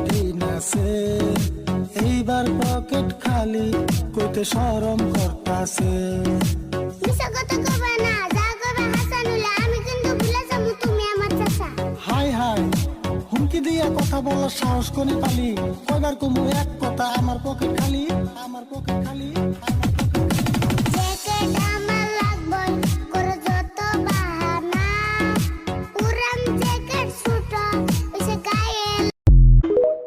দিন আছে, এইবার পকেট খালি কইতে শরম করতাছে। মিছা কথা কইবা না, যা কইবা হাসানুল্লাহ, আমি কিন্তু ভুলে যাবো তুমি আমার চাচা। হাই হাই, হুমকি দিয়া কথা বলার সাহস কোনে পালি? কয়বার কমু এক কথা, আমার পকেট খালি, আমার পকেট খালি।